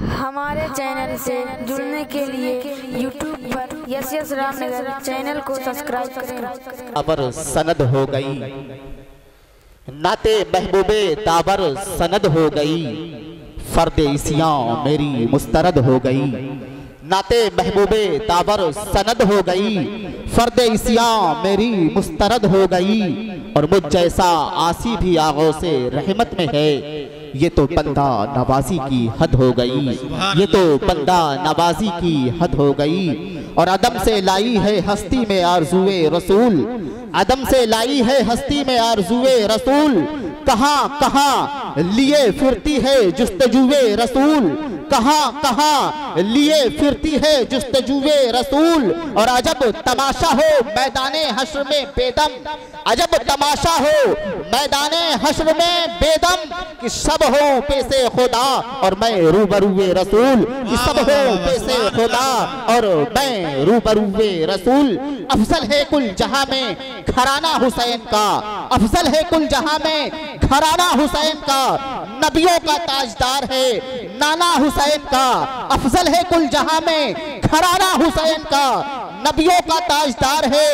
हमारे चैनल से जुड़ने के लिए YouTube पर यस रामनगर चैनल को सब्सक्राइब करें। ताबर सनद हो गई, नाते महबूबे ताबर सनद हो गई, फर्दे इसियां मेरी मुस्तरद हो गई। नाते महबूबे ताबर सनद हो गई, फर्दे इसियां मेरी मुस्तरद हो गई। और मुझ जैसा आसी भी आगों से रहमत में है, ये तो बंदा नवाजी की हद हो गई, ये तो बंदा नवाजी की हद हो गई। और अदम से लाई है हस्ती में आरज़ुए रसूल, अदम से लाई है हस्ती में आरज़ुए रसूल। कहाँ कहाँ लिए फिरती है जुस्तजुए रसूल, कहाँ कहाँ लिए फिरती है जुस्तजुए रसूल। और अजब तमाशा हो मैदाने हश्र में बेदम, अजब तमाशा हो मैदाने हश्र में बेदम, कि सब हो पेशे खुदा और मैं रूबरूए रसूल, कि सब हो पेशे खुदा और मैं रूबरूए रसूल। अफजल है कुल जहां में घराना हुसैन का, अफजल है कुल जहां में घराना हुसैन का, नबियों का ताजदार है नाना हुसैन का। अफजल है कुल जहां में घराना हुसैन का, नबियों का ताजदार है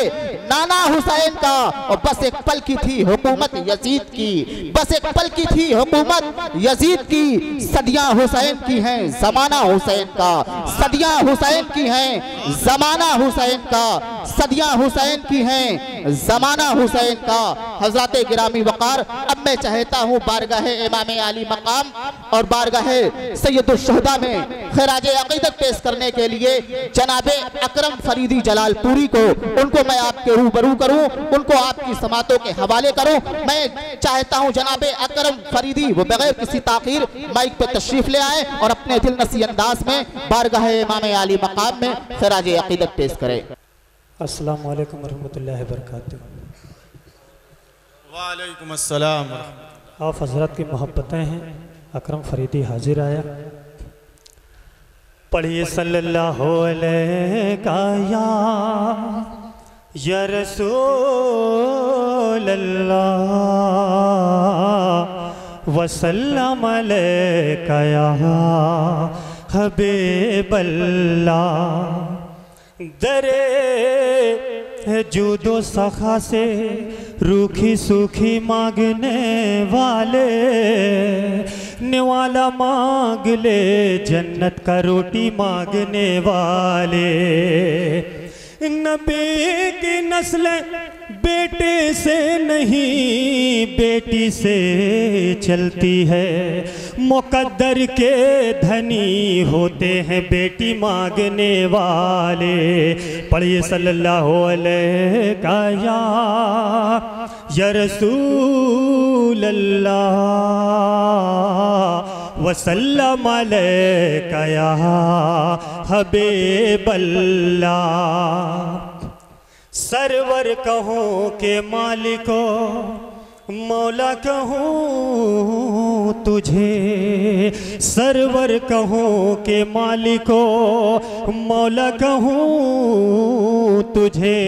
नाना हुसैन का। और बस एक पल की थी हुकूमत यजीद की, बस एक पल की थी हुकूमत यजीद की, सदियां हुसैन की हैं जमाना हुसैन का, सदियां हुसैन की हैं जमाना हुसैन का, सदियां हुसैन की हैं जमाना हुसैन का। हजरत गिरामी वकार, अब मैं चाहता हूँ बारगाह इमाम आली मकाम और बारगाह सैयदुल शुहदा में खिराजे अकीदत पेश करने के लिए जनाबे अकरम फरीदी जलालपुरी को, उनको मैं आपके रूबरू करूं, उनको आपकी समातों के हवाले करूं। मैं चाहता हूं जनाबे अकरम फरीदी वो बगैर किसी ताखीर माइक पे तशरीफ ले आए और अपने दिल नसी अंदाज में बारगाह इमाम आली मकाम में खिराजे अकीदत पेश करें। अस्सलाम वालेकुम रहमतुल्लाहि व बरकातुहू। वालेकुम अस्सलाम। आप हजरत की मोहब्बतें हैं, अकरम फरीदी हाजिर आया। पढ़िए सल्लल्लाहु अलैहि या रसूल अल्लाह वसल्लम अलैका या हबीब अल्लाह। दरे जूदो सखा से रूखी सूखी मांगने वाले, निवाला मांग ले जन्नत का रोटी मांगने वाले। नबी की नस्ल बेटे से नहीं बेटी से चलती है, मुकद्दर के धनी होते हैं बेटी मांगने वाले। पढ़िए सल्लल्लाहु अलैहि या रसूल अल्लाह वसल्लम अलैका या हबीब अल्लाह। सरवर कहूँ के मालिको मौला कहूँ तुझे, सरवर कहूँ के मालिको मौला कहूँ तुझे।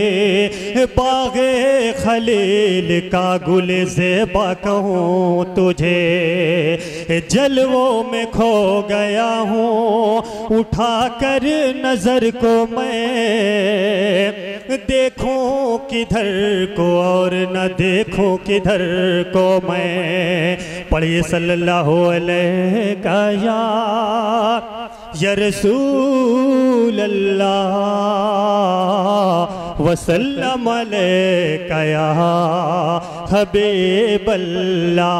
बाग़े खलील का गुल ज़ेबा कहूँ तुझे। जलवों में खो गया हूँ उठा कर नज़र को मैं, देखूं किधर को और न देखूं किधर को मैं। पढ़िए सल्लल्लाहु अलैहि या रसूल अल्लाह वसल्लम अलैका या हबीब अल्लाह।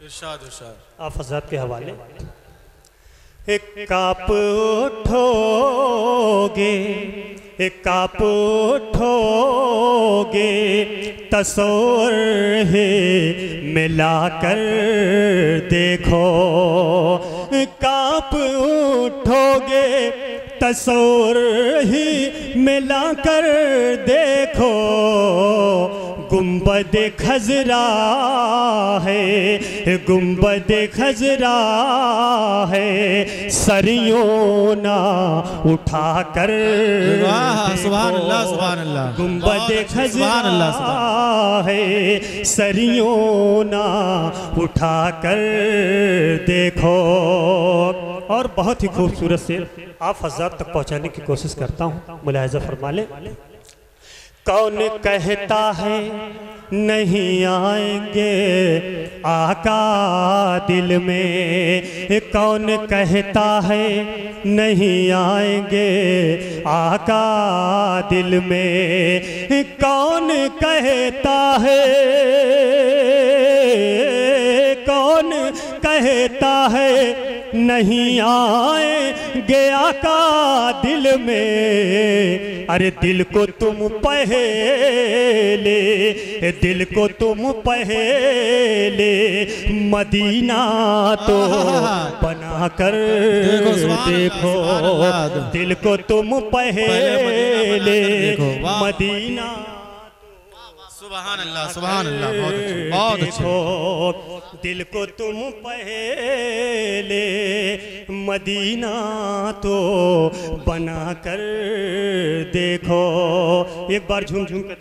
इरशाद इरशाद। आप हज़रत के हवाले। एक काप उठोगे, एक काप उठोगे, तस्वीर है मिलाकर देखो। काप उठोगे तस्वीर ही मिलाकर देखो, गुंबद खजरा है, गुंबद खजरा है, सरियों ना उठा कर सुभान अल्लाह सुभान अल्लाह। गुंबद खजरा है, सरियों ना उठा कर देखो। और बहुत ही खूबसूरत से आप हज़रात तक पहुंचाने की कोशिश करता हूं, मुलाहिज़ा फरमा ले। कौन कहता है नहीं आएंगे आका दिल में, कौन कहता है नहीं आएंगे आका दिल में, कौन कहता है, कौन कहता है नहीं आएंगे आका दिल में। अरे दिल को तुम पहले, दिल को तुम पहले मदीना तो बना कर देखो, दिल को तुम पहले मदीना। सुभान अल्लाह सुभान अल्लाह। बहुत अच्छा। दिल को तुम पहले मदीना तो बना कर देखो। एक बार झूम झूम कर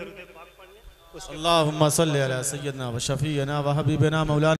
अल्लाहुम्मा सल्ली अला सय्यदना व शफीना व हबीबना मौलाना